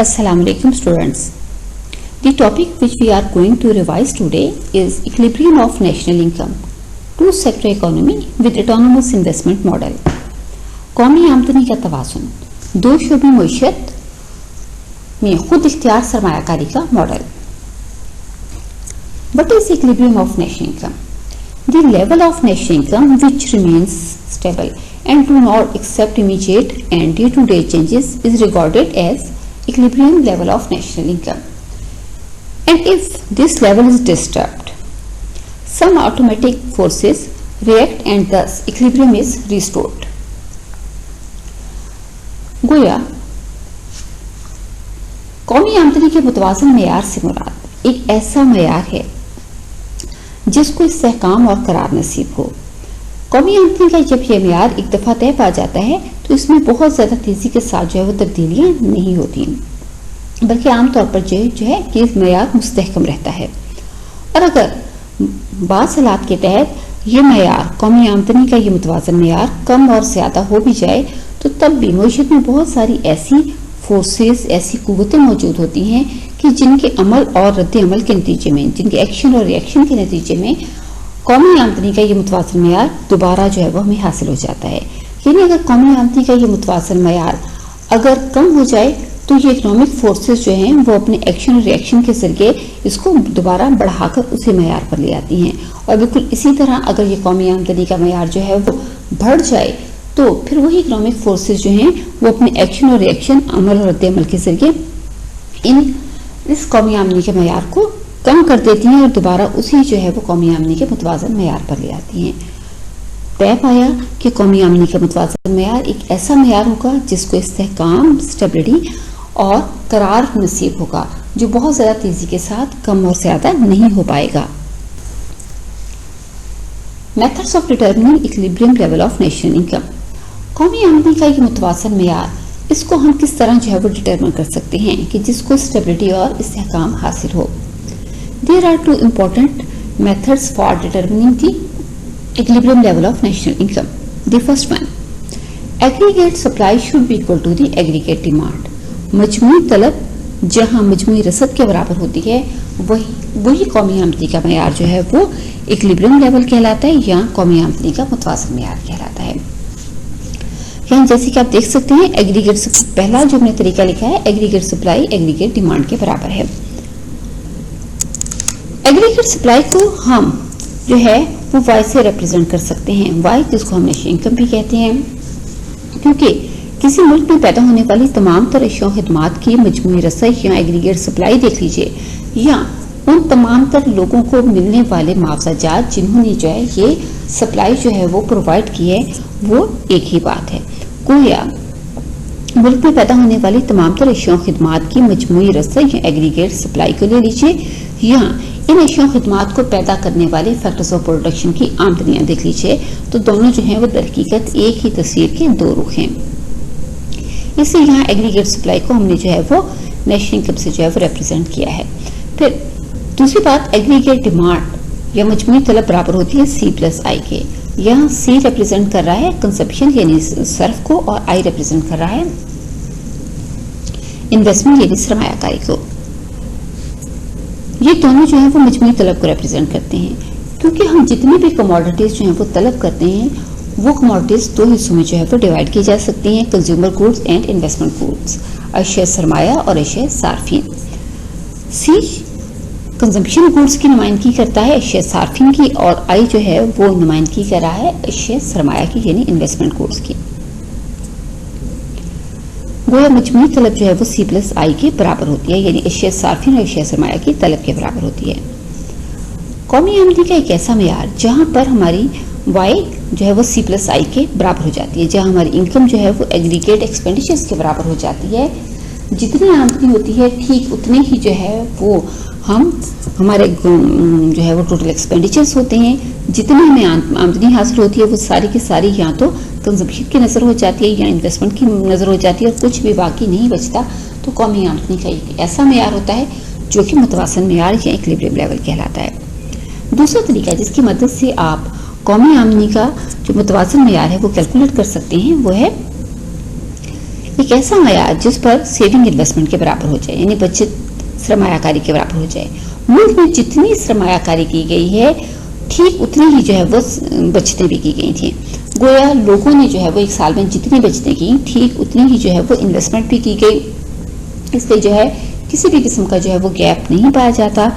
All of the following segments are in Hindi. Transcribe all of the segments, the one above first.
Assalamualaikum students. The topic which we are going to revise today is equilibrium of national income, two-sector economy with autonomous investment model. कौमी आमदनी का तवाज़ुन, दो शोबी मईशत में खुद इख्तियार सरमायाकारी का model. What is equilibrium of national income? The level of national income which remains stable and do not accept immediate and day-to-day changes is regarded as equilibrium level of national income. And if this level is disturbed, some automatic forces react and thus equilibrium is restored. गोया कौमी आमदनी के मुतवाज़न मेयार से मुराद एक ऐसा मेयार है जिसको इस्तेहकाम और करार नसीब हो. कौमी आमदनी का जब यह मेयार एक दफ़ा तय पा जाता है तो इसमें बहुत ज़्यादा तेज़ी के साथ जो है वो तब्दीलियाँ नहीं होती, बल्कि आमतौर पर जो है कि मेयार मुस्तहकम रहता है. और अगर बाज़ हालात के तहत ये मेयार कौमी आमदनी का ये मुतवाज़न मेयार कम और ज़्यादा हो भी जाए तो तब भी मईशत में बहुत सारी ऐसी फोर्सेस, ऐसी कुव्वतें मौजूद होती हैं कि जिनके अमल और रद्द अमल के नतीजे में, जिनके एक्शन और रिएक्शन के नतीजे में कौमी आमदनी का ये मुतवाज़न मेयार दोबारा जो है वो हमें हासिल हो जाता है. यानी अगर कौमी आमदनी का ये मुतवाज़न मेयार अगर कम हो जाए तो ये इकोनॉमिक फोर्सेस जो हैं वो अपने एक्शन और रिएक्शन के जरिए इसको दोबारा बढ़ाकर उसी मेयार पर ले आती हैं. और बिल्कुल इसी तरह अगर ये कौमी आमदनी का मेयार जो है वो बढ़ जाए तो फिर वही इकोनॉमिक फोर्सेस जो हैं वो अपने एक्शन और रिएक्शन, अमल और रद्द अमल के जरिए इस कौमी आमदनी के मेयार को कम कर देती हैं और दोबारा उसी जो है वो कौमी आमदनी के मुतवाज़न मेयार पर ले आती हैं. तय पाया कि कौमी आमदनी का मुतवाज़न मेयार एक ऐसा मेयार होगा जिसको इस्तेहकाम, स्टेबिलिटी और करार नसीब होगा, जो बहुत ज़्यादा तेज़ी के साथ कम और ज़्यादा नहीं हो पाएगा. Methods of determining equilibrium level of national income. कौमी आमदनी का ये मुतवाज़न मेयार, इसको हम किस तरह जो है वो डिटरमिन कर सकते हैं कि जिसको स्टेबिलिटी और इस्तेहकाम हासिल हो. There are two important methods for determining the equilibrium level of national income. The first one, aggregate supply should be equal to the aggregate demand. मजमूई तलब जहां मजमूई रसद के बराबर होती है वही कौमी आमदनी का मेयार जो है वो इक्विलिब्रियम लेवल कहलाता है या कौमी आमदनी का मुतवाज़न मेयार कहलाता है. यहाँ जैसे कि आप देख सकते हैं एग्रीगेट, पहला जो हमने तरीका लिखा है एग्रीगेट सप्लाई एग्रीगेट डिमांड के बराबर है. एग्रीगेट सप्लाई को हम जो है वो वाई से रिप्रेजेंट कर सकते हैं. वाई जिसको हम नेशनल इनकम भी कहते हैं, क्योंकि किसी मुल्क में पैदा होने वाली तमाम तरह अशिया और खिदमात की मजमूई रसद या एग्रीगेट सप्लाई देख लीजिए, या उन तमाम तर लोगों को मिलने वाले मुआवजात जिन्होंने जो है ये सप्लाई जो है वो प्रोवाइड की है, वो एक ही बात है. गोया मुल्क में पैदा होने वाली तमाम तरह अशिया और खिदमात की मजमूई रसद या एग्रीगेट सप्लाई को ले लीजिए, या इन अशिया और खिदमात को पैदा करने वाले फैक्टर्स ऑफ प्रोडक्शन की आमदनियां देख लीजिए, तो दोनों जो है वो दरहकीकत एक ही तस्वीर के दो रुख हैं. इसलिए यहाँ एग्रीगेट सप्लाई को हमने जो है वो नेशनल इनकम से जो है वो रिप्रेजेंट किया है. फिर दूसरी बात, एग्रीगेट डिमांड या मजमूई तलब बराबर होती है सी प्लस आई के. यहाँ सी रिप्रेजेंट कर रहा है कंजप्शन यानी सर्फ को, और आई रिप्रेजेंट कर रहा है इन्वेस्टमेंट यानी सरमायाकारी को. ये दोनों जो है वो मजमूई तलब को रिप्रेजेंट करते हैं, क्योंकि हम जितनी भी कमोडिटीज जो है वो तलब करते हैं वो कमोडिटीज दो हिस्सों में जो है वो डिवाइड की जा सकती हैं, consumer goods and investment goods, अशिया सरमाया और अशिया सार्फिन. सी कंजम्पशन गुड्स की नुमाइंदगी करता है अशिया सार्फिन की, और आई जो है वो नुमाइंदगी कर रहा है अशिया सरमाया की यानी इन्वेस्टमेंट गुड्स की. गोया मजमूई तलब जो है वो सी प्लस आई के बराबर होती है, यानी अशिया सार्फिन और अशिया सरमाया की तलब के बराबर होती है. कौमी आमदनी का एक ऐसा मेयार जहां पर हमारी वाई जो है वो सी प्लस आई के बराबर हो जाती है, जहां हमारी इनकम जो है वो एग्रीगेट एक्सपेंडिचर्स के बराबर हो जाती है. जितनी आमदनी होती है ठीक उतने ही जो है वो हमारे जो है वो टोटल एक्सपेंडिचर्स होते हैं. जितनी हमें आमदनी हासिल होती है वो सारी की सारी या तो कंजम्पशन की नज़र हो जाती है या इन्वेस्टमेंट की नज़र हो जाती है, और कुछ भी बाकी नहीं बचता. तो कौमी आमदनी का एक ऐसा मेयार होता है जो कि मुतवाज़न मेयार या इक्विलिब्रियम लेवल कहलाता है. दूसरा तरीका जिसकी मदद से आप कौमी आमदनी का जो मुतवाज़न मेयार है वो कैलकुलेट कर सकते हैं वो है एक ऐसा मयार जिस पर सेविंग इन्वेस्टमेंट के बराबर हो जाए, यानी बचत सरमायाकारी के बराबर हो जाए। मुल्क में जितनी सरमायाकारी की गई है ठीक उतनी ही जो है वो बचतें भी की गई थी। गोया लोगों ने जो है वो एक साल में जितनी बचतें की ठीक उतनी ही जो है वो इन्वेस्टमेंट भी की गई। इसलिए जो है किसी भी किस्म का जो है वो गैप नहीं पाया जाता।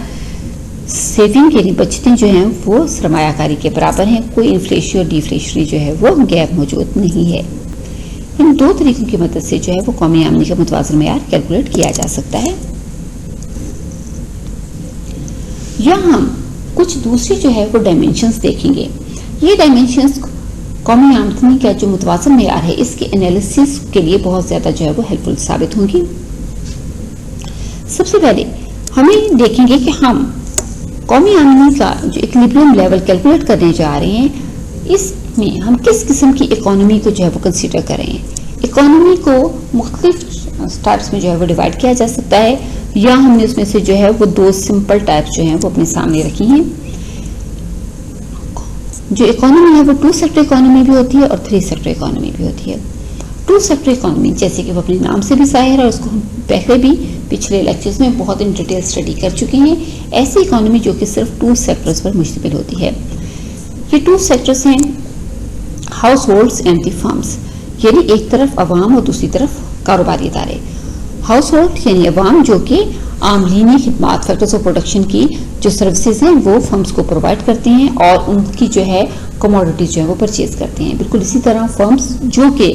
सेविंग यानी बचतें जो हैं वो सरमायाकारी के बराबर हैं। कोई इन्फ्लेशन और डिफ्लेशनरी जो है वो गैप मौजूद नहीं है। इन दो तरीकों की मदद से जो है वो कौमी आमदनी का मुतवाज़िन मयार कैलकुलेट किया जा सकता है। यहाँ हम कुछ दूसरी जो है वो डायमेंशंस देखेंगे। ये डायमेंशंस कौमी आमदनी का जो मुतवाज़िन मयार है इसके एनालिसिस के लिए बहुत ज़्यादा जो है वो हेल्पफुल साबित होंगी। सबसे पहले हमें देखेंगे कि हम कौमी आमदनी का जो इक्विलिब्रियम लेवल कैलकुलेट करने जा रहे हैं इसमें हम किस किस्म की इकोनॉमी को जो है वो कंसीडर करें। इकोनॉमी को मुख्तलिफ टाइप्स में जो है वो डिवाइड किया जा सकता है, या हमने उसमें से जो है वो दो सिंपल टाइप्स जो हैं वो अपने सामने रखी हैं। जो इकोनॉमी है वो 2 सेक्टर इकोनॉमी भी होती है और 3 सेक्टर इकोनॉमी भी होती है। 2 सेक्टर इकोनॉमी जैसे कि वो अपने नाम से भी ज़ाहिर है, उसको हम पहले भी पिछले लेक्चर्स में बहुत इन डिटेल स्टडी कर चुके हैं। ऐसी इकोनॉमी जो कि सिर्फ 2 सेक्टर्स पर मुश्तमिल होती है। ये 2 सेक्टर्स हैं house holds and the firms, यानी एक तरफ अवाम और दूसरी तरफ कारोबारी इदारे। हाउस होल्ड यानी अवाम जो कि आमलीनी खिदमात फैक्टर्स ऑफ प्रोडक्शन की जो सर्विसेज हैं वो फर्म्स को प्रोवाइड करते हैं और उनकी जो है कमोडिटीज जो है वो परचेज करते हैं। बिल्कुल इसी तरह फर्म्स जो कि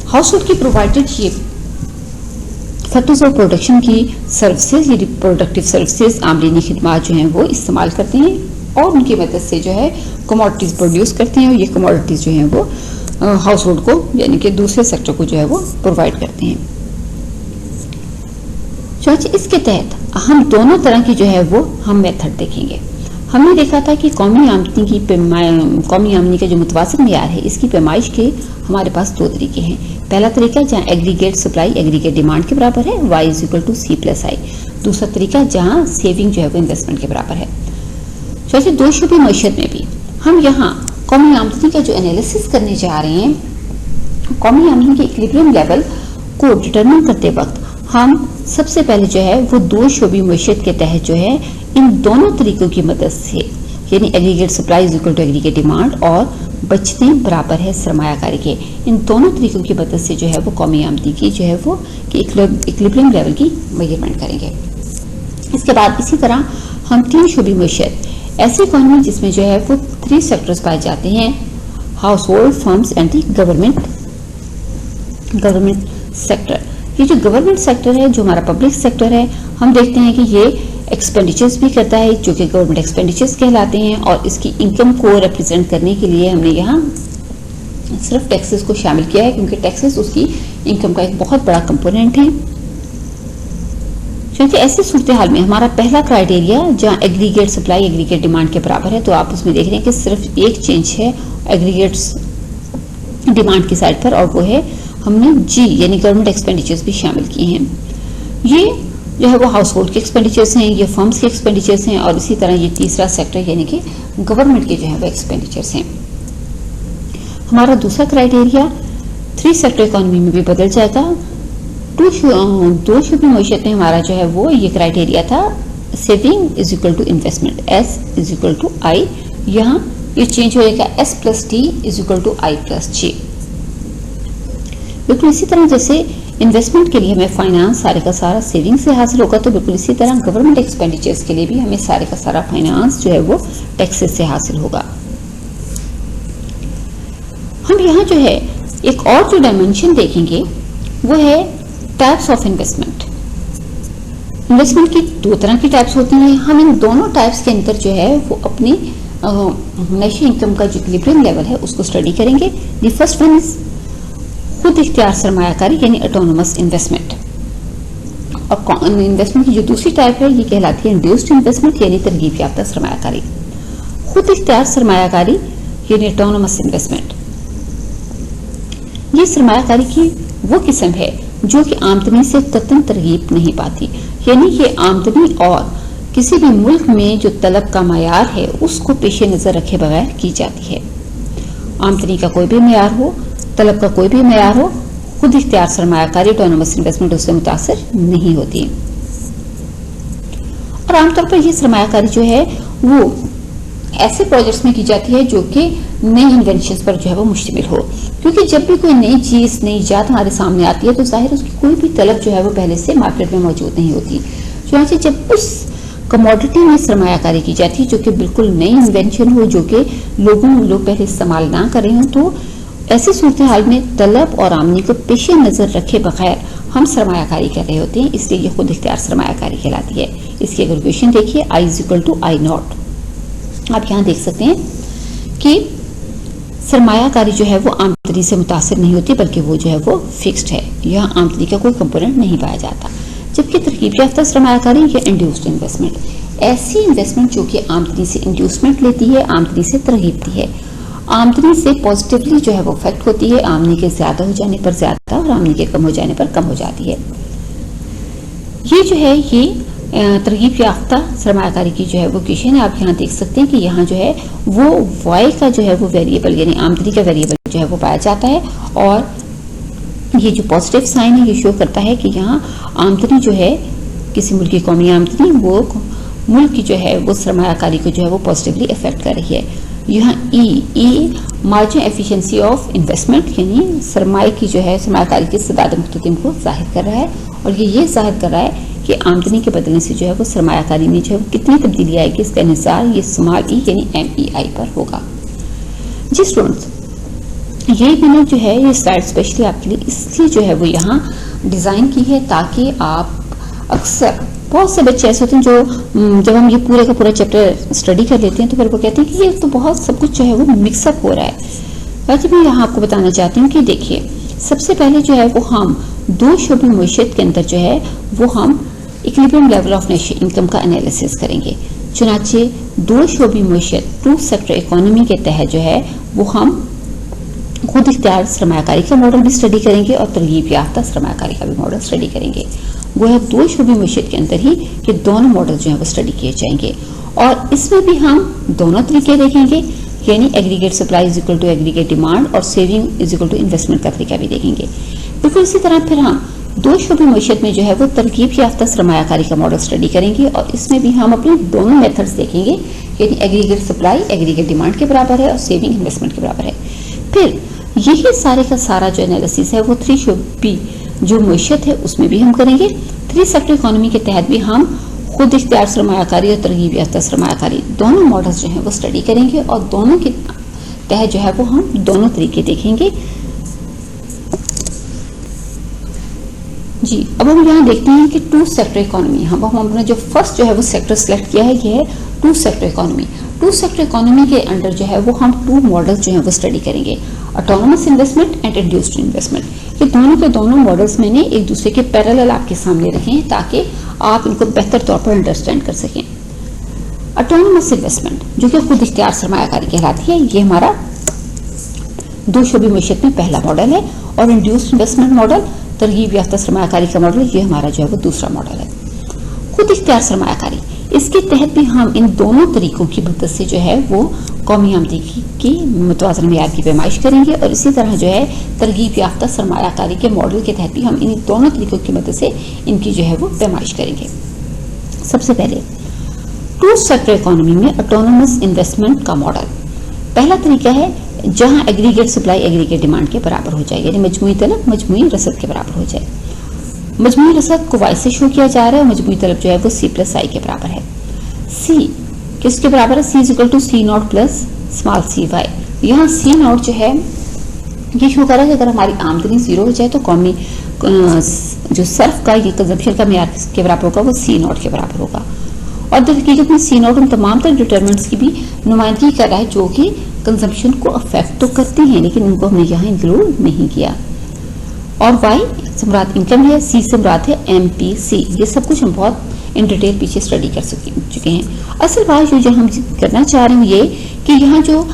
हाउस होल्ड की प्रोवाइडेड ये फैक्टर्स ऑफ प्रोडक्शन की सर्विसेज यानी प्रोडक्टिव सर्विसेज आमलीनी खिदमात जो हैं वो इस्तेमाल करते हैं और उनकी मदद से जो है कमोडिटीज प्रोड्यूस करते हैं और ये कमोडिटीज जो हैं वो हाउस होल्ड को यानी कि दूसरे सेक्टर को जो है वो प्रोवाइड करते हैं। चलिए इसके तहत हम दोनों तरह की जो है वो हम मेथड देखेंगे। हमने देखा था कि कौमी आमदनी का जो मुतवाज़िन मयार है इसकी पैमाइश के हमारे पास 2 तरीके हैं। पहला तरीका जहाँ एग्रीगेट सप्लाई एग्रीगेट डिमांड के बराबर है y = C+I। दूसरा तरीका जहाँ सेविंग जो है वो इन्वेस्टमेंट के बराबर है। चलिए 2 शूबे मईशत में भी हम यहाँ कौमी आमदनी का जो एनालिसिस करने जा रहे हैं, कौमी आमदनी के इक्विलिब्रियम लेवल को डिटरमिन करते वक्त हम सबसे पहले जो है वो 2 शोबी मईशत के तहत जो है इन दोनों तरीकों की मदद से यानी एग्रीगेट सप्लाई = एग्रीगेट डिमांड और बचतें बराबर है सरमायाकारी के, इन दोनों तरीकों की मदद से जो है वो कौमी आमदनी की जो है वो इक्विलिब्रियम लेवल की मेजरमेंट करेंगे। इसके बाद इसी तरह हम 3 शोबी मईशत ऐसी इकोनॉमी जिसमें जो है वो 3 सेक्टर्स पाए जाते हैं, house hold firms and the government sector. ये जो गवर्नमेंट सेक्टर है जो हमारा पब्लिक सेक्टर है हम देखते हैं कि ये एक्सपेंडिचर्स भी करता है जो कि गवर्नमेंट एक्सपेंडिचर्स कहलाते हैं और इसकी इनकम को रिप्रेजेंट करने के लिए हमने यहाँ सिर्फ टैक्सेस को शामिल किया है क्योंकि टैक्सेस उसकी इनकम का एक बहुत बड़ा कंपोनेंट है। क्योंकि ऐसी सूरत हाल में हमारा पहला क्राइटेरिया जहाँ एग्रीगेट सप्लाई एग्रीगेट डिमांड के बराबर है तो आप उसमें देख रहे हैं कि सिर्फ एक चेंज है एग्रीगेट्स डिमांड की साइड पर और वो है हमने जी यानी गवर्नमेंट एक्सपेंडिचर्स भी शामिल किए हैं। ये जो है वो हाउस होल्ड के एक्सपेंडिचर्स हैं, ये फर्म्स के एक्सपेंडिचर्स हैं और इसी तरह ये तीसरा सेक्टर यानी कि गवर्नमेंट के जो है वो एक्सपेंडिचर्स हैं। हमारा दूसरा क्राइटेरिया 3 सेक्टर इकोनॉमी में भी बदल जाएगा। 2 शूबी मईशत में हमारा जो है वो ये क्राइटेरिया था सेविंग = इन्वेस्टमेंट S = I, यहाँ ये चेंज हो जाएगा S+T = I+J। बिल्कुल इसी तरह जैसे इन्वेस्टमेंट के लिए हमें फाइनेंस सारे का सारा सेविंग से हासिल होगा तो बिल्कुल इसी तरह गवर्नमेंट एक्सपेंडिचर्स के लिए भी हमें सारे का सारा फाइनेंस जो है वो टैक्सेस से हासिल होगा। हम यहाँ जो है एक और जो डायमेंशन देखेंगे वो है टाइप्स ऑफ इन्वेस्टमेंट। इन्वेस्टमेंट की 2 तरह की टाइप्स होती हैं। हम इन दोनों टाइप्स के अंदर जो है वो अपनी नेशनल इनकम का जो इक्विलिब्रियम लेवल है उसको स्टडी करेंगे। द फर्स्ट वन इज खुद इख्तियार सरमायाकारी यानी ऑटोनोमस इन्वेस्टमेंट। और इन्वेस्टमेंट की जो दूसरी टाइप है ये कहलाती है इंड्यूस्ड इन्वेस्टमेंट यानी तरगीब याफ्ता सरमायाकारी। खुद इख्तियार सरमायाकारी यानी ऑटोनोमस इन्वेस्टमेंट ये सरमायाकारी की वो किस्म है जो कि आमदनी से कतई तरगीब नहीं पाती, यानी कि आमदनी और किसी भी मुल्क में जो तलब का मयार है उसको पेश नजर रखे बगैर की जाती है। आमदनी का कोई भी मयार हो, तलब का कोई भी मयार हो, खुद इख्तियार सरमायाकारी ऑटोनोमस इन्वेस्टमेंट उससे मुतासर नहीं होती। और आमतौर पर ये सरमायाकारी जो है वो ऐसे प्रोजेक्ट्स में की जाती है जो कि नई इन्वेंशंस पर जो है वो मुश्तमिल हो, क्योंकि जब भी कोई नई चीज़ नई इजाद हमारे सामने आती है तो जाहिर उसकी कोई भी तलब जो है वो पहले से मार्केट में मौजूद नहीं होती। चुनांचे जब उस कमोडिटी में सरमायाकारी की जाती है जो कि बिल्कुल नई इन्वेंशन हो, जो कि लोग पहले इस्तेमाल ना करें हों, तो ऐसी सूरत हाल में तलब और आमदनी को पेश नज़र रखे बगैर हम सरमायाकारी कर रहे होते हैं, इसलिए ये खुद इख्तियार सरमायाकारी कहलाती है। इसकी अगर क्वेश्चन देखिए I=I0, आप यहाँ देख सकते हैं कि सरमायाकारी जो है वो आमदनी से मुतासर नहीं होती, बल्कि वो जो है वो फिक्स्ड है, यहाँ आमदनी का कोई कंपोनेंट नहीं पाया जाता। जबकि तरकीब याफ्ता सरमायाकारी या इंड्यूस्ड इन्वेस्टमेंट, ऐसी इन्वेस्टमेंट जो कि आमदनी से इंड्यूसमेंट लेती है, आमदनी से तरगीब दी है, आमदनी से पॉजिटिवली जो है वो इफेक्ट होती है, आमदनी के ज्यादा हो जाने पर ज्यादा और आमदनी के कम हो जाने पर कम हो जाती है। ये जो है ये तरगीब याफ्ता सरमायाकारी की जो है वो क्वेश्चन है। आप यहाँ देख सकते हैं कि यहाँ जो है वो वाई का जो है वो वेरिएबल यानी आमदनी का वेरिएबल जो है वो पाया जाता है, और ये जो पॉजिटिव साइन है ये शो करता है कि यहाँ आमदनी जो है किसी मुल्क की कौमी आमदनी वो मुल्क की जो है वो सरमायाकारी को जो है वो पॉजिटिवली इफेक्ट कर रही है। यहाँ ई मार्जिन एफिशिएंसी ऑफ इन्वेस्टमेंट यानी सरमाए की जो है सरमायाकारी की सदाद मुख्ततिम को जाहिर कर रहा है, और ये जाहिर कर रहा है कि आमदनी के बदलने से जो है वो सरमायाकारी में जो है वो कितनी तब्दीली आएगी, इसका इंहिसार ये स्मॉल ई यानी MEI पर होगा। जी स्टूडेंट्स, ये मैंने जो है ये स्लाइड स्पेशली आपके लिए इसलिए जो है वो यहाँ डिज़ाइन की है ताकि आप अक्सर बहुत से बच्चे ऐसे होते हैं जो जब हम ये पूरे का पूरा चैप्टर स्टडी कर लेते हैं तो फिर वो कहते हैं कि ये तो बहुत सब कुछ जो है वो मिक्सअप हो रहा है। वैसे मैं यहाँ आपको बताना चाहती हूँ कि देखिए, सबसे पहले जो है वो हम दो शोबे मईशत के अंदर जो है वो हम equilibrium level of national income का एनालिसिस करेंगे। चुनाचे दो शोबे मईशत टू सेक्टर इकोनॉमी के तहत जो है वो हम खुद इख्तियार सरमायाकारी का मॉडल भी स्टडी करेंगे और तरगीब याफ्ता सरमायाकारी का भी मॉडल स्टडी करेंगे। गोया दो शोबे मईशत के अंदर ही ये दोनों मॉडल जो है वो स्टडी किए जाएंगे, और इसमें भी हम दोनों तरीके देखेंगे, यानी aggregate supply is equal to aggregate demand और saving is equal to investment का तरीका भी देखेंगे। बिल्कुल इसी तरह फिर हम दो शोबे मईशत में जो है वो तरकीब याफ्ता सरमायाकारी का मॉडल स्टडी करेंगे, और इसमें भी हम अपने दोनों मेथड्स देखेंगे, यानी एग्रीगेट सप्लाई एग्रीगेट डिमांड के बराबर है और सेविंग इन्वेस्टमेंट के बराबर है। फिर यही सारे का सारा जो एनालिसिस है वो थ्री शोबी जो मईशत है उसमें भी हम करेंगे। थ्री सेक्टर इकोनॉमी के तहत भी हम खुद इख्तियार सरमायाकारी और तरगीब याफ्ता सरमायाकारी दोनों मॉडल्स जो हैं वो स्टडी करेंगे, और दोनों के तहत जो है वो हम दोनों तरीके देखेंगे। जी, अब हम यहाँ देखते हैं कि टू सेक्टर इकोनॉमी, हम हमने जो फर्स्ट जो है वो सेक्टर सेलेक्ट किया है ये है two sector economy. Two sector economy के अंडर जो है वो हम टू मॉडल्स जो है वो स्टडी करेंगे, autonomous investment and induced investment. ये दोनों के दोनों मॉडल्स मैंने एक दूसरे के पैरेलल आपके सामने रखे हैं ताकि आप इनको बेहतर तौर पर अंडरस्टैंड कर सकें। ऑटोनोमस इन्वेस्टमेंट जो कि खुद इख्तियार सरमायाकारी कहलाती है, ये हमारा दो शोबे मईशत में पहला मॉडल है, और इंड्यूस्ड इन्वेस्टमेंट मॉडल तरगीब याफ्ता सरमायाकारी का मॉडल ये हमारा जो है वो दूसरा मॉडल है। खुद इख्तियार सरमायाकारी, इसके तहत भी हम इन दोनों तरीकों की मदद से जो है वो कौमी आमदनी की मुतवाज़न मेयार की पैमाइश करेंगे, और इसी तरह जो है तरगीब याफ्ता सरमायाकारी के मॉडल के तहत भी हम इन दोनों तरीकों की मदद से इनकी जो है वो पैमाइश करेंगे। सबसे पहले टू सेक्टर इकोनॉमी में ऑटोनोमस इन्वेस्टमेंट का मॉडल, पहला तरीका है जहां एग्रीगेट सप्लाई एग्रीगेट डिमांड के बराबर हो जाए, यानी मजमूई तलब मजमूई रसद के बराबर हो जाए। मजमूई रसद को वाई से शो किया जा रहा है, और मजमूई तलब जो है वो C+I के बराबर है। सी किसके बराबर है? C is equal to C0 plus small cy। यहाँ C0 जो है ये शो कर रहा है कि अगर हमारी आमदनी जीरो हो जाए तो कौमी जो सर्फ का ये कंजम्पशन का मेयार के बराबर होगा, वो C0 के बराबर होगा। और हकीकत में C0 उन तमाम तरह डिटरमिनेंट्स की भी नुमाइंदगी कर रहा है जो कि कंजम्पशन को अफेक्ट तो करते हैं, लेकिन उनको हमने यहाँ इंक्लूड नहीं किया। और Y से मुराद इनकम है, C से मुराद है MPC। ये सब कुछ हम बहुत इन डिटेल पीछे स्टडी कर चुके हैं। असल बात जो हम करना चाह रहे हैं ये कि यहाँ जो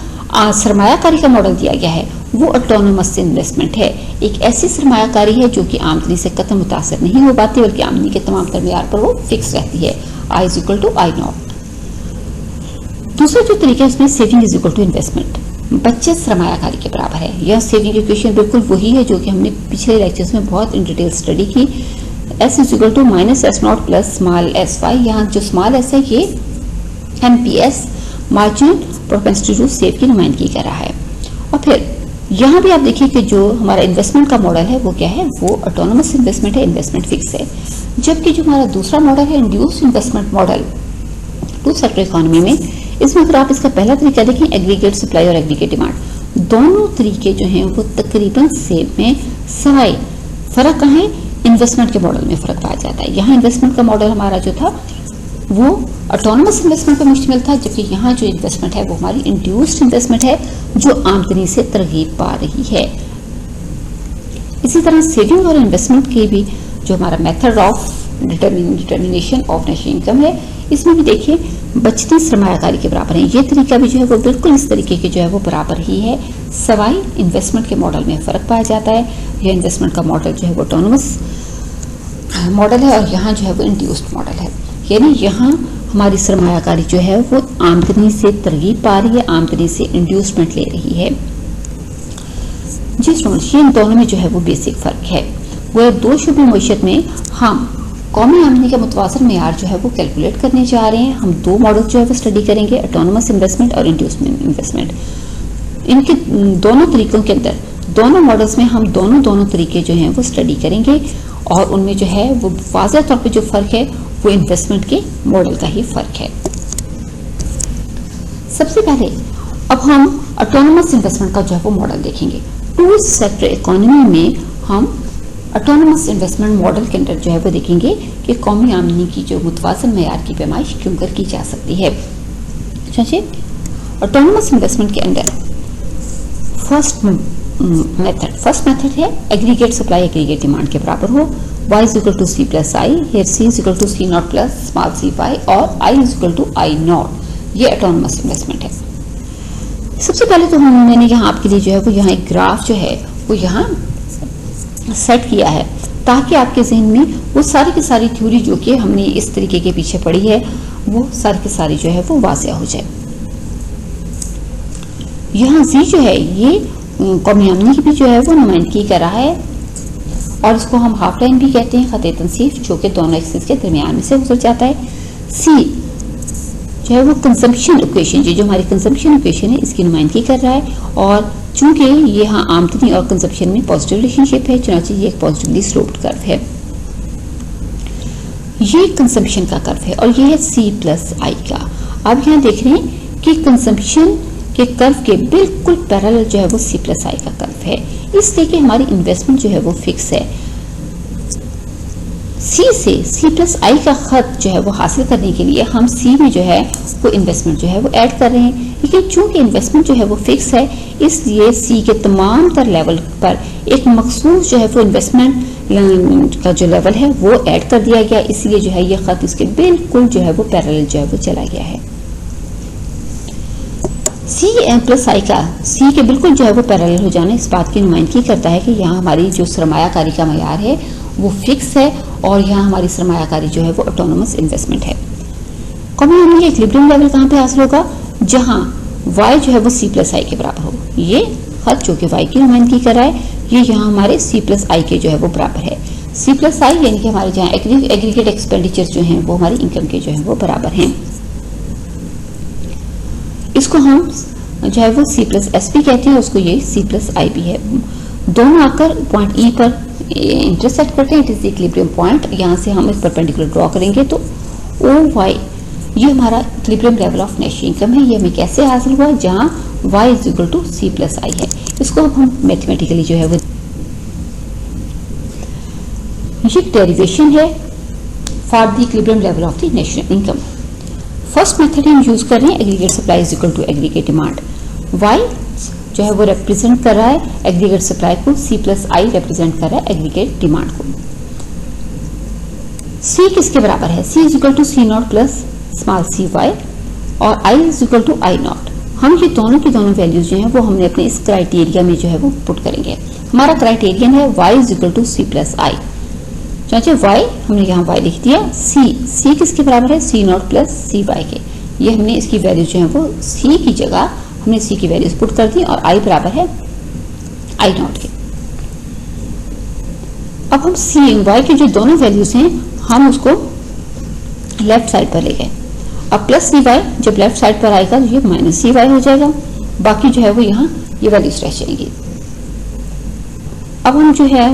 सरमायाकारी का मॉडल दिया गया है वो ऑटोनोमस इन्वेस्टमेंट है। एक ऐसी सरमायाकारी है जो कि आमदनी से कतई मुतासर नहीं हो पाती, बल्कि आमदनी के तमाम तर मेयार पर वो फिक्स रहती है, I is equal to I0। दूसरा जो तरीका है उसमें saving is equal to investment. बचत सरमायाकारी के बराबर है। यह सेविंग इक्वेशन बिल्कुल वही है जो कि हमने पिछले लेक्चर्स में बहुत इन डिटेल स्टडी की। S is equal to minus S not plus small S Y. यहाँ जो स्मॉल एस है ये MPS margin propensity to save की नुमाइंदगी कर रहा है। और फिर यहाँ भी आप देखिए कि जो हमारा इन्वेस्टमेंट का मॉडल है वो क्या है, वो ऑटोनोमस इन्वेस्टमेंट है, इन्वेस्टमेंट फिक्स है। जबकि जो हमारा दूसरा मॉडल है induced investment model two sector economy में, इसमें अगर आप इसका पहला तरीका देखें एग्रीगेट सप्लाई और एग्रीगेट डिमांड, दोनों तरीके जो हैं वो तकरीबन सेम में, सवाई फर्क कहाँ है, इन्वेस्टमेंट के मॉडल में फर्क पाया जाता है। यहाँ इन्वेस्टमेंट का मॉडल हमारा जो था वो ऑटोनोमस इन्वेस्टमेंट पर मुश्तमिल था, जबकि यहाँ जो इन्वेस्टमेंट है वो हमारी इंड्यूस्ड इन्वेस्टमेंट है जो आमदनी से तरगीब पा रही है। इसी तरह सेविंग और इन्वेस्टमेंट के भी जो हमारा method of determination of national income है, इसमें भी देखिए बचती सरमायाकारी के बराबर है। ये तरीका भी जो है वो बिल्कुल इस तरीके के जो है वो बराबर ही है, सवाई इन्वेस्टमेंट के मॉडल में फर्क पाया जाता है। यह इन्वेस्टमेंट का मॉडल जो है वो ऑटोनोमस मॉडल है और यहाँ जो है वो इंड्यूस्ड मॉडल है। यानी यहाँ हमारी सरमायाकारी जो है वो आमदनी से तरगीब पा रही है, आमदनी से इंड्यूसमेंट ले रही है। जी स्टूडेंट्स, ये इन दोनों में जो है वो बेसिक फर्क है। वो दो शुबे मईशत में हम कौमी आमदनी का मुतवासर मेयार जो है वो कैलकुलेट करने जा रहे हैं। हम दो मॉडल जो है वो स्टडी करेंगे, ऑटोनोमस इन्वेस्टमेंट और इंड्यूसमेंट इन्वेस्टमेंट। इनके दोनों तरीकों के अंदर, दोनों मॉडल्स में हम दोनों तरीके जो हैं वो स्टडी करेंगे और उनमें जो है वो वाज़ेह तौर पे जो फर्क है वो इन्वेस्टमेंट के मॉडल का ही फर्क है। सबसे पहले अब हम ऑटोनोमस इन्वेस्टमेंट का जो है वो मॉडल देखेंगे। टू सेक्टर इकोनॉमी में हम ऑटोनोमस इन्वेस्टमेंट मॉडल के अंदर जो है वो देखेंगे कि कौमी आमदनी की जो मुतवाज़न मेयार की पैमाइश क्यों कर की जा सकती है। समझे, ऑटोनोमस इन्वेस्टमेंट के अंदर फर्स्ट मेथड है एग्रीगेट सप्लाई एग्रीगेट डिमांड के बराबर हो, y is equal to c plus i, here c is equal to c naught plus small c y और i is equal to i naught। ये ऑटोनोमस इन्वेस्टमेंट है। सबसे पहले तो मैंने यहाँ आपके लिए जो है वो यहाँ एक ग्राफ जो है वो यहाँ सेट किया है ताकि आपके जहन में वो सारी की सारी थ्योरी जो कि हमने इस तरीके के पीछे पढ़ी है वो सारी की सारी जो है वो वाज़ेह हो जाए। यहाँ जी जो है ये कौमी आमदनी की भी जो है वो नुमाइंदगी कर रहा है और इसको हम हाफ लाइन भी कहते हैं, खत तनसीफ, जो कि दोनों एक्सिस के दरमियान में से गुजर जाता है। सी जो है वो कंजम्पशन इक्वेशन, जो हमारी कंजम्पशन इक्वेशन है इसकी नुमाइंदगी कर रहा है और चूंकि ये यहाँ आमदनी और कंजम्पशन में पॉजिटिव रिलेशनशिप है, चुनांचे ये एक पॉजिटिवली स्लोप्ड कर्व है। ये कंजम्पशन का कर्व है और ये है सी प्लस आई का। अब यहाँ देख रहे हैं कि कंजम्पशन के कर्व के बिल्कुल पैरेलल जो है वो सी प्लस आई का कर्व है, इसलिए कि हमारी इन्वेस्टमेंट जो है वो फिक्स है। सी से सी प्लस आई का खत जो है वो हासिल करने के लिए हम सी में जो है वो इन्वेस्टमेंट जो है वो ऐड कर रहे हैं, लेकिन चूंकि इन्वेस्टमेंट जो है वो फिक्स है इसलिए सी के तमाम तर लेवल पर एक मखसूस जो है वो इन्वेस्टमेंट का जो लेवल है वो ऐड कर दिया गया, इसलिए जो है ये खत इसके बिल्कुल जो है वो पैरेलल जो है वो चला गया है। सी एम प्लस आई का सी के बिल्कुल जो है वो पैरेलल हो जाना इस बात की नुमाइंदगी करता है कि यहाँ हमारी जो सरमायाकारी का मयार है वो फिक्स है और यहाँ हमारी सरमायाकारी जो है वो ऑटोनोमस इन्वेस्टमेंट है। कौमी आमदनी का इक्विलिब्रियम लेवल कहाँ पे हासिल होगा, जहाँ y जो है वो c प्लस आई के बराबर हो। ये खत जो कि y की नुमाइंदगी कर रहा है ये यहाँ हमारे c प्लस आई के जो है वो बराबर है। c प्लस आई यानी कि हमारे जहाँ एग्रीगेट एक्सपेंडिचर जो हैं वो हमारी इनकम के जो है वो बराबर हैं। इसको हम जो है वो c प्लस एस भी कहते हैं, उसको ये c प्लस आई भी है। दोनों आकर पॉइंट ई पर इंटरसेक्ट करते हैं, इट इज इक्विलिब्रियम पॉइंट। यहाँ से हम एक परपेंडिकुलर ड्रॉ करेंगे तो ओ वाई ये हमारा equilibrium level of national income है। ये हमें कैसे हासिल हुआ, जहाँ y is equal to C plus I है। इसको हम मैथमेटिकली जो है वो ये डेरिवेशन है for the equilibrium level of the national income. First method हम यूज कर रहे हैं aggregate supply is equal to aggregate demand. y जो है वो रिप्रेजेंट कर रहा है एग्रीगेट सप्लाई को, c प्लस आई रिप्रेजेंट कर रहा है एग्रीगेट डिमांड को। c किसके बराबर है, c is equal to C not plus small C Y और i is equal to I not. हम ये दोनों की दोनों वैल्यूज जो हैं वो हमने अपने इस क्राइटेरिया में जो है वो पुट करेंगे। हमारा क्राइटेरियन है y is equal to C plus I. चाहे y हमने यहाँ y लिख दिया, c किसके बराबर है, सी नॉट प्लस सी वाई के। ये हमने इसकी वैल्यू जो है वो c की जगह हमने सी की वैल्यूज पुट कर दी और आई बराबर है आई नॉट के। अब हम सी वाई की जो दोनों वैल्यूज हैं हम उसको लेफ्ट साइड पर ले गए। अब प्लस सी वाई जब लेफ्ट साइड पर आएगा तो ये माइनस सी वाई हो जाएगा, बाकी जो है वो यहाँ ये वैल्यूज रह जाएंगी। अब हम जो है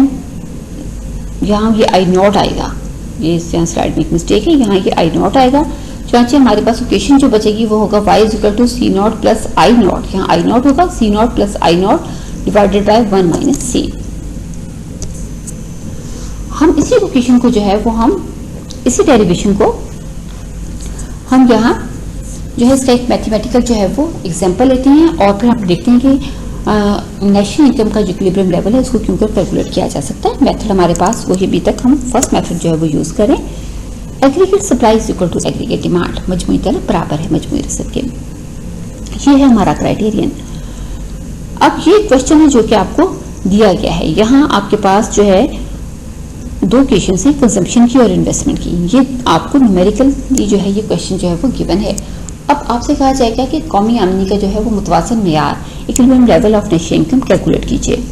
यहाँ ये आई नॉट आएगा, ये यहाँ स्लाइड में एक मिस्टेक है, यहाँ ये आई नॉट आएगा। चाहे हमारे पास इक्वेशन जो बचेगी वो होगा y is equal to C not plus I not, यहाँ आई नॉट होगा C not plus I not divided by 1 minus C. हम इसी इक्वेशन को जो है वो हम इसी डेरिवेशन को हम यहाँ जो है इसका एक मैथमेटिकल जो है वो एग्जांपल लेते हैं और फिर हम देखते हैं कि नेशनल इनकम का जो इक्विलिब्रियम लेवल है उसको क्यों कर कैलकुलेट किया जा सकता है। मेथड हमारे पास वही अभी तक हम फर्स्ट मेथड जो है वो यूज करें। Aggregate supply is equal to aggregate demand, मजमूई तलब बराबर है मजमूई रिजर्व के। ये है हमारा क्राइटेरियन। अब ये क्वेश्चन है जो कि आपको दिया गया है, यहाँ आपके पास जो है दो क्वेश्चन है कंजम्पशन की और इन्वेस्टमेंट की। ये आपको न्यूमेरिकल जो है ये क्वेश्चन जो है वो गिवन है। अब आपसे कहा जाएगा कि कौमी आमदनी का जो है वो मुतवाज़न मेयार equilibrium level of national income calculate कीजिए।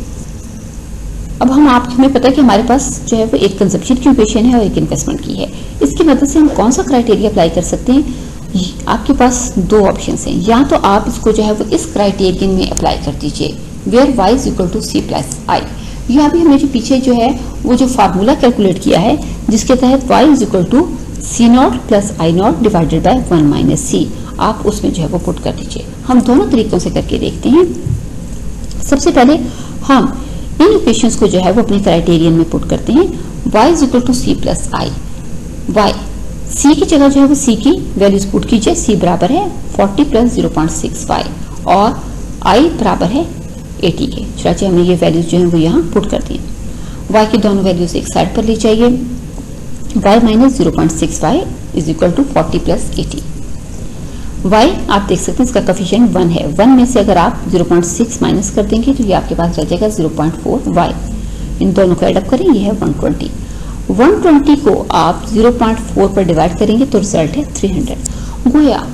अब हमें पता है कि हमारे पास जो है वो एक कंजम्पशन की इक्वेशन है और एक इन्वेस्टमेंट की है। इसकी मदद से हम कौन सा क्राइटेरिया अप्लाई कर सकते हैं, आपके पास दो ऑप्शन हैं। या तो आप इसको जो है वो इस क्राइटेरियन में अप्लाई कर दीजिए where y is equal to C plus I. यहाँ भी हमने जो पीछे जो है वो जो फार्मूला कैलकुलेट किया है जिसके तहत y is equal to C not plus I not divided by 1 minus C, आप उसमें जो है वो पुट कर दीजिए। हम दोनों तरीकों से करके देखते हैं। सबसे पहले हम इन इक्वेशंस को जो है वो अपने क्राइटेरियन में पुट करते हैं। y is equal to C plus I, y c की जगह जो है वो c की वैल्यूज पुट कीजिए। c बराबर है 40 प्लस 0.65 और i बराबर है 80 के। चलिए हमने ये वैल्यूज जो है वो यहाँ पुट कर दी। y की दोनों वैल्यूज एक साइड पर ले जाइए। y minus 0.65 is equal to 40 plus 80। y आप देख सकते हैं इसका कोफिशिएंट 1 है। 1 में से अगर आप 0.6 माइनस कर देंगे तो ये आपके पास रह जाएगा 0.4। y इन दोनों को एडअप करें, ये है 120। 120 को आप 0.4 पर डिवाइड करेंगे तो रिजल्ट है 300। गोया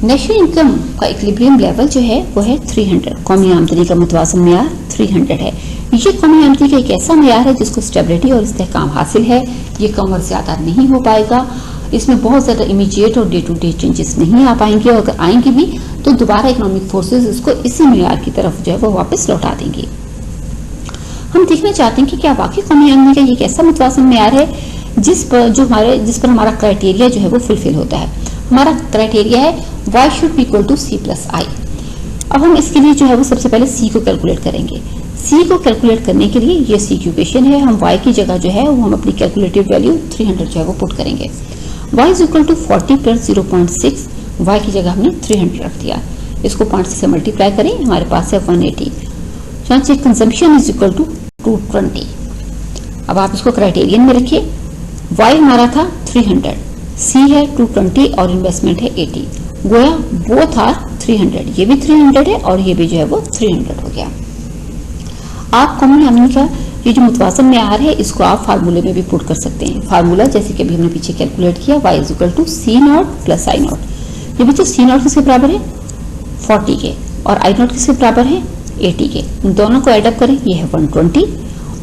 नेशनल इनकम का इक्विलिब्रियम लेवल जो है वो है 300। कौमी आमदनी का मुतवाज़न मेयार 300 है। ये कौमी आमदनी का एक ऐसा मेयार है जिसको स्टेबिलिटी और इस्तेहकाम हासिल है। ये कम और ज्यादा नहीं हो पाएगा, इसमें बहुत ज्यादा इमीडिएट और डे टू डे चेंजेस नहीं आ पाएंगे, और अगर आएंगे भी तो दोबारा इकोनॉमिक फोर्सेस इसको इसी मेयार की तरफ जो है वो वापस लौटा देंगे। हम देखना चाहते हैं कि क्या वाकई कौमी आमदनी का ये एक ऐसा मुतवाज़न मेयार है जिस पर हमारा क्राइटेरिया जो है वो फुलफिल होता है। हमारा क्राइटेरिया है y should be equal to C plus I. अब हम इसके लिए जो है वो सबसे पहले c को कैलकुलेट करेंगे। c को कैलकुलेट करने के लिए ये c की इक्वेशन है, हम y की जगह जो है वो हम अपनी कैलकुलेटिव वैल्यू 300 जो है वो पुट करेंगे। y is equal to 40 plus 0.6, y की जगह हमने 300 रख दिया। इसको 5 से मल्टीप्लाई करें, हमारे पास है 180। चाहे कंजम्पशन इज इक्वल टू 220। अब आप इसको क्राइटेरियन में रखिए। y हमारा था 300, c है 220 और इन्वेस्टमेंट है 80। गोया बोथ आर 300, ये भी 300 है और ये भी जो है वो 300 हो गया। आप कौमी आमदनी का ये जो मुतवाज़न मेयार है इसको आप फार्मूले में भी पुट कर सकते हैं। फार्मूला जैसे कि अभी हमने पीछे कैलकुलेट किया, y is equal to C not plus I not. ये बच्चे सी नॉट किसके बराबर है 40 के और आई नॉट किसके बराबर है 80 के। इन दोनों को एडअप करें, ये है 120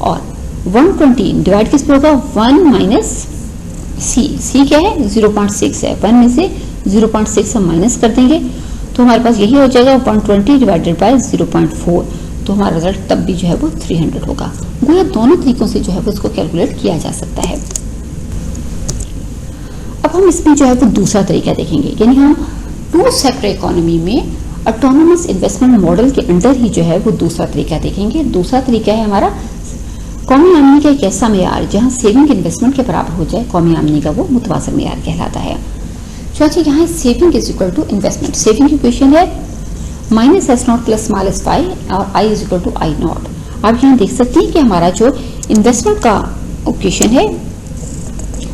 और 120 डिवाइड किस पे होगा 1 माइनस c क्या है 0.6 है। 1 में से 0.6 हम माइनस कर देंगे तो हमारे पास यही हो जाएगा 120 डिवाइडेड बाय 0.4, तो हमारा रिजल्ट तब भी जो है वो 300 होगा। गोया दोनों तरीकों से जो है वो इसको कैलकुलेट किया जा सकता है। अब हम इसमें जो है वो दूसरा तरीका देखेंगे, यानी हम टू सेक्टर इकोनॉमी में ऑटोनोमस इन्वेस्टमेंट मॉडल के अंदर ही जो है वो दूसरा तरीका देखेंगे। दूसरा तरीका है हमारा कौमी आमदनी का एक ऐसा मेयार जहां सेविंग इन्वेस्टमेंट के बराबर हो जाए, कौमी आमदनी का वो मुतवाज़न मेयार कहलाता है। चलिए यहाँ saving is equal to investment. Saving की इक्वेशन है minus S not plus small S Y और I is equal to I not. आप यहाँ देख सकते हैं कि हमारा जो इन्वेस्टमेंट का इक्वेशन है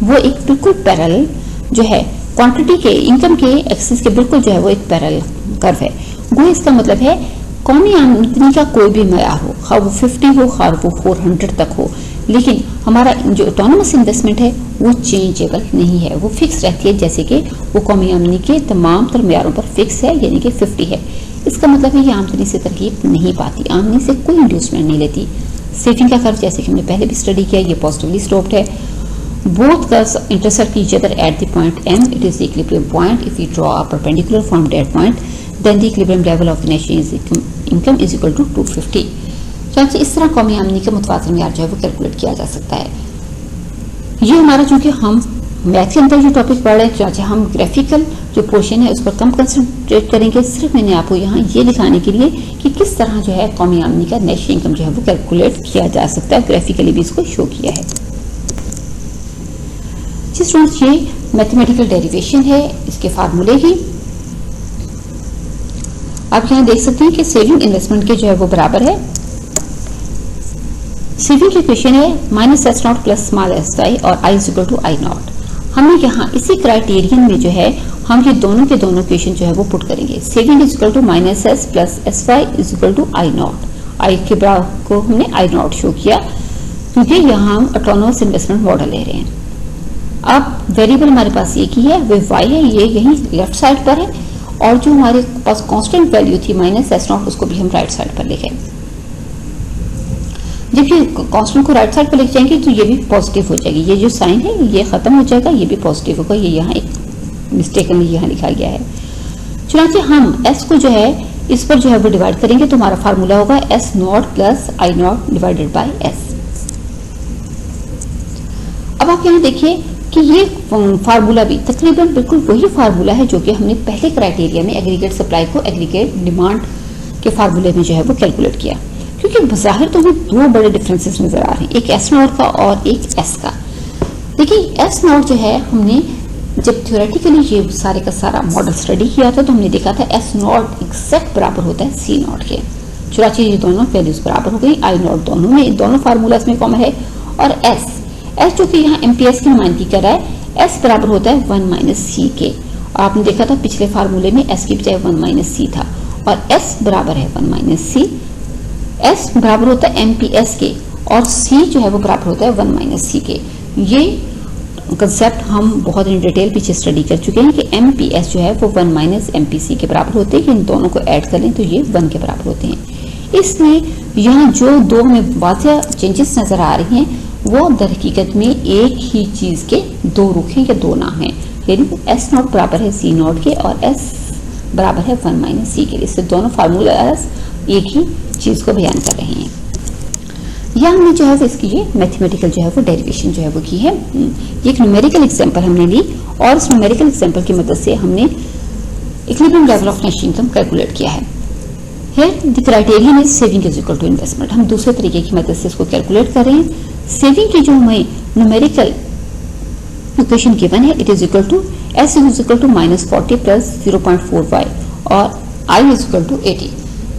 वो एक बिल्कुल पैरेलल जो है क्वांटिटी के इनकम के एक्सिस के बिल्कुल जो है वो एक पैरेलल कर्व है। वो इसका मतलब है कौमी आमदनी का कोई भी मेयार हो, खा वो 50 हो खा वो 400 तक हो, लेकिन हमारा जो ऑटोनोमस इन्वेस्टमेंट है वो चेंजेबल नहीं है, वो फिक्स रहती है, जैसे कि वो कौमी आमदनी के तमाम तर म्यारों पर फिक्स है, यानी कि 50 है। इसका मतलब है ये आमदनी से तरकीब नहीं पाती, आमदनी से कोई इंड्यूसमेंट नहीं लेती। सेविंग का कर्व जैसे कि हमने पहले भी स्टडी किया, ये पॉजिटिवली स्लोप्ड है। Both curves intersect each other at the point M. It is the equilibrium point. If we draw a perpendicular from that point, then the equilibrium level of the national income is equal to 250. तो इस तरह कौमी आमदनी का मुतवाज़िर म्यार जो है वो कैलकुलेट किया जा सकता है। ये हमारा चूंकि हम मैथ के अंदर जो टॉपिक पढ़ रहे हैं, चाहे हम ग्राफिकल जो पोर्शन है उस पर कम कंसंट्रेट करेंगे। सिर्फ मैंने आपको यहाँ ये दिखाने के लिए कि किस तरह जो है कौमी आमदनी का नेशनल इनकम जो है वो कैलकुलेट किया जा सकता है, ग्राफिकली भी इसको शो किया है। स्टूडेंट्स, ये मैथमेटिकल डेरिवेशन है इसके फार्मूले की। आप यहाँ देख सकते हैं कि सेविंग इन्वेस्टमेंट के जो है वो बराबर है, सेविंग की इक्वेशन है -s0 plus small s y और i is equal to i0। हमने यहाँ इसी क्राइटेरियन में जो है हम ये दोनों के दोनों इक्वेशन जो है वो पुट करेंगे। Saving is equal to -s plus sy is equal to i0। i के बराबर को हमने i0 शो किया क्योंकि यहाँ हम ऑटोनोमस इन्वेस्टमेंट मॉडल ले रहे हैं। अब वेरिएबल हमारे पास एक ही है, वे y है, ये यहीं लेफ्ट साइड पर है, और जो हमारे पास कांस्टेंट वैल्यू थी -s0 उसको भी हम राइट साइड पर लिखे। जब ये कांस्टेंट को राइट साइड पर लिख जाएंगे तो ये भी पॉजिटिव हो जाएगी, ये जो साइन है ये खत्म हो जाएगा, ये भी पॉजिटिव होगा, ये यहाँ एक मिस्टेकनली यहाँ लिखा गया है। चुनांचे हम s को जो है इस पर जो है वो डिवाइड करेंगे तो हमारा फार्मूला होगा s0 plus i0 divided by s। अब आप यहाँ देखिए कि ये फार्मूला भी तकरीबन बिल्कुल वही फार्मूला है जो कि हमने पहले क्राइटेरिया में एग्रीगेट सप्लाई को एग्रीगेट डिमांड के फार्मूले में जो है वो कैलकुलेट किया। क्योंकि बाहर तो हमें दो बड़े डिफरेंसेस नजर आ रहे हैं, एक S0 का और एक S का। देखिए S0 जो है हमने जब थ्योरेटिकली ये सारे का सारा मॉडल स्टडी किया था तो हमने देखा था S0 एग्जैक्ट बराबर होता है C0 के। चुनाचे ये दोनों वैल्यूज बराबर हो गई, I0 दोनों में, दोनों फार्मूलाज में कॉमन है। और S जो कि यहाँ MPS की नुमाइंदगी कर रहा है, S बराबर होता है 1 माइनस C के। और आपने देखा था पिछले फार्मूले में S की बजाय 1 माइनस C था और S बराबर है 1 माइनस C। S बराबर होता है MPS के और C जो है वो बराबर होता है 1 माइनस C के। ये कंसेप्ट हम बहुत इन डिटेल पीछे स्टडी कर चुके हैं कि MPS जो है वो 1 माइनस MPC के बराबर होते हैं, कि इन दोनों को ऐड कर लें तो ये 1 के बराबर होते हैं। इसलिए यहाँ जो दो हमें वाज़ह चेंजेस नजर आ रही हैं वो दर हकीकत में एक ही चीज के दो रुख हैं या दो नाम हैं, यानी S0 बराबर है C0 के और S बराबर है 1 माइनस C के। इससे दोनों फार्मूला एक ही चीज को बयान कर रहे हैं। यहाँ हमने जो है वो इसकी ये मैथमेटिकल जो है वो डेरिवेशन जो है वो की है। ये एक न्यूमेरिकल एग्जांपल हमने ली और इस न्यूमेरिकल एग्जांपल की मदद से हमने equilibrium level of national income calculate किया है। Here the criterion is saving is equal to investment। हम दूसरे तरीके की मदद से इसको कैलकुलेट कर रहे हैं। सेविंग की जो हमें न्यूमेरिकल इक्वेशन गिवन है, it is equal to S is equal to -40 plus 0.4y और I इज इक्वल टू 80।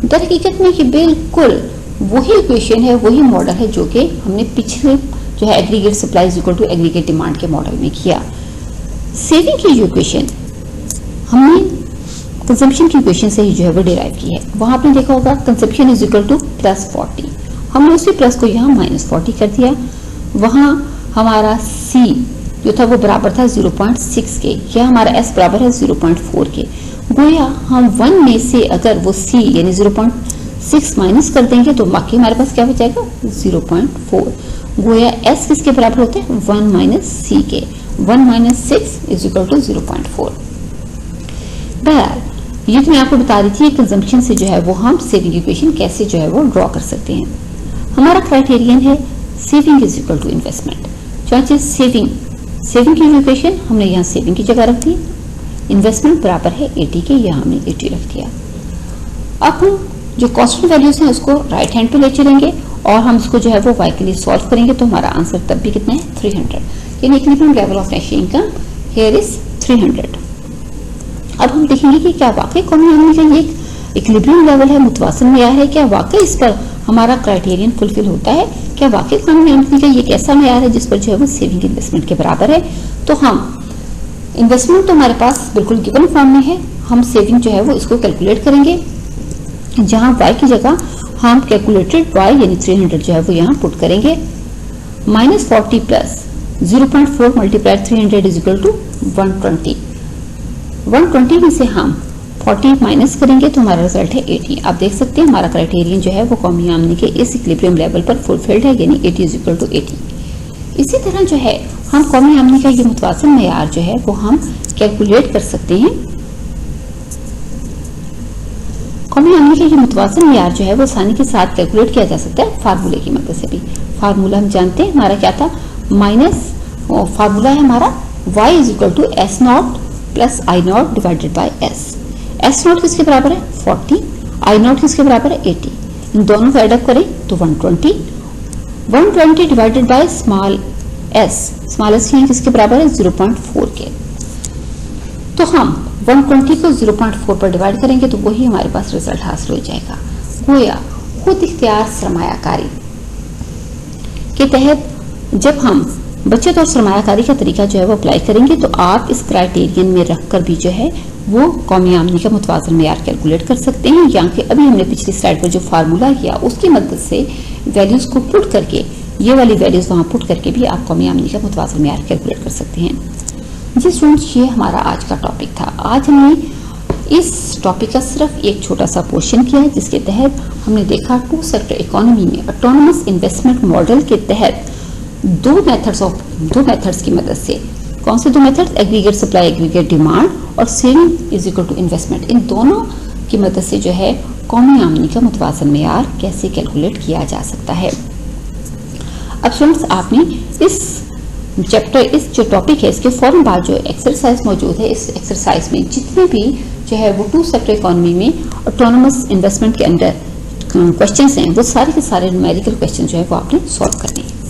दर हकीकत में ये बिल्कुल वही इक्वेशन है, वही मॉडल है जो कि हमने पिछले जो है aggregate supply is equal to aggregate demand के मॉडल में किया। सेविंग की जो इक्वेशन हमने कंजम्पशन की इक्वेशन से ही जो है वो डिराइव की है। वहां आपने देखा होगा कंजम्पशन इज इक्वल टू +40, हमने उसी प्लस को यहाँ -40 कर दिया। वहां हमारा C जो था वो बराबर था 0.6 के, यह हमारा S बराबर है 0.4 के। गोया हम 1 में से अगर वो C यानी 0.6 माइनस कर देंगे तो बाकी हमारे पास क्या बचेगा 0.4। गोया S किसके बराबर होते हैं 1 माइनस C के। 1 माइनस 6 इज इक्वल टू 0.4। बहरहाल ये तो मैं आपको बता रही थी कंजम्पशन से जो है वो हम सेविंग इक्वेशन कैसे जो है वो ड्रॉ कर सकते हैं। हमारा क्राइटेरियन है saving is equal to investment. चाहे सेविंग की इक्वेशन हमने यहाँ सेविंग की जगह रख दी, इन्वेस्टमेंट बराबर है 80 के, यहाँ हमने 80 रख दिया। अब हम जो कांस्टेंट वैल्यूज हैं उसको राइट हैंड पे ले चलेंगे और हम इसको जो है वो y के लिए सॉल्व करेंगे तो हमारा आंसर तब भी कितना है 300, यानी equilibrium level of national income here is 300। अब हम देखेंगे कि क्या वाकई कौमी आमदनी का ये इक्विलिब्रियम लेवल है, मुतवाज़िन मेयार है, क्या वाकई इस पर हमारा क्राइटेरियन फुलफिल होता है, क्या वाकई कौमी आमदनी का ये एक ऐसा मेयार है जिस पर जो है वो सेविंग इन्वेस्टमेंट के बराबर है। तो हम इन्वेस्टमेंट तो हमारे पास बिल्कुल गिवन फॉर्म में है, हम सेविंग जो है वो इसको कैलकुलेट करेंगे, जहां y की जगह हम कैलकुलेटेड y यानी 300 जो है वो यहाँ पुट करेंगे। -40 plus 0.4 multiply 300 is equal to 120। 120 में से हम 40 माइनस करेंगे तो हमारा रिजल्ट है 80। आप देख सकते हैं हमारा क्राइटेरियन जो है वो कौमी आमदनी के इस इक्विलिब्रियम लेवल पर फुलफिल्ड है, यानी 80 इज इक्वल टू 80। इसी तरह जो है हम कौमी आमदनी का ये मुतवाज़िन मेयार जो है वो हम कैलकुलेट कर सकते हैं। कौमी आमदनी का ये मुतवाज़िन मेयार जो है वो आसानी के साथ कैलकुलेट किया जा सकता है फार्मूले की मदद से भी। फार्मूला हम जानते हैं हमारा क्या था, फार्मूला है हमारा y is equal to S not plus I not divided by S. S not किसके बराबर है 40, आई नॉट किसके बराबर है 80। इन दोनों को एड अप करें तो 120। 120 डिवाइडेड बाई स्मॉल एस यहाँ किसके बराबर है 0.4 के। तो हम 120 को 0.4 पर डिवाइड करेंगे तो वही हमारे पास रिजल्ट हासिल हो जाएगा। गोया खुद इख्तियार सरमायाकारी के तहत जब हम बचत और सरमायाकारी का तरीका जो है वो अप्लाई करेंगे तो आप इस क्राइटेरियन में रखकर भी जो है वो कौमी आमदनी का मुतवाज़िन मेयार कैलकुलेट कर सकते हैं, या कि अभी हमने पिछली स्लाइड पर जो फार्मूला किया उसकी मदद से वैल्यूज को पुट करके, ये वाली वैल्यूज वहां पुट करके भी आप कौमी आमदनी का मुतवाज़िन मेयार कैलकुलेट कर सकते हैं। जी स्टूडेंट्स, ये हमारा आज का टॉपिक था। आज हमने इस टॉपिक का सिर्फ एक छोटा सा पोर्शन किया है, जिसके तहत हमने देखा टू सेक्टर इकोनॉमी में ऑटोनोमस इन्वेस्टमेंट मॉडल के तहत दो मेथड्स की मदद से, कौन से दो methods, aggregate supply aggregate demand और saving is equal to investment, इन दोनों की मदद से जो है कौमी आमदनी का मुतवाज़िन मेयार कैसे कैलकुलेट किया जा सकता है। अब स्टूडेंट्स, आपने इस चैप्टर, इस जो टॉपिक है इसके फौरन बाद जो एक्सरसाइज मौजूद है, इस एक्सरसाइज में जितने भी जो है वो टू सेक्टर इकोनॉमी में ऑटोनोमस इन्वेस्टमेंट के अंडर क्वेश्चंस हैं वो सारे के सारे न्यूमेरिकल क्वेश्चन जो है वो आपने सॉल्व करने हैं।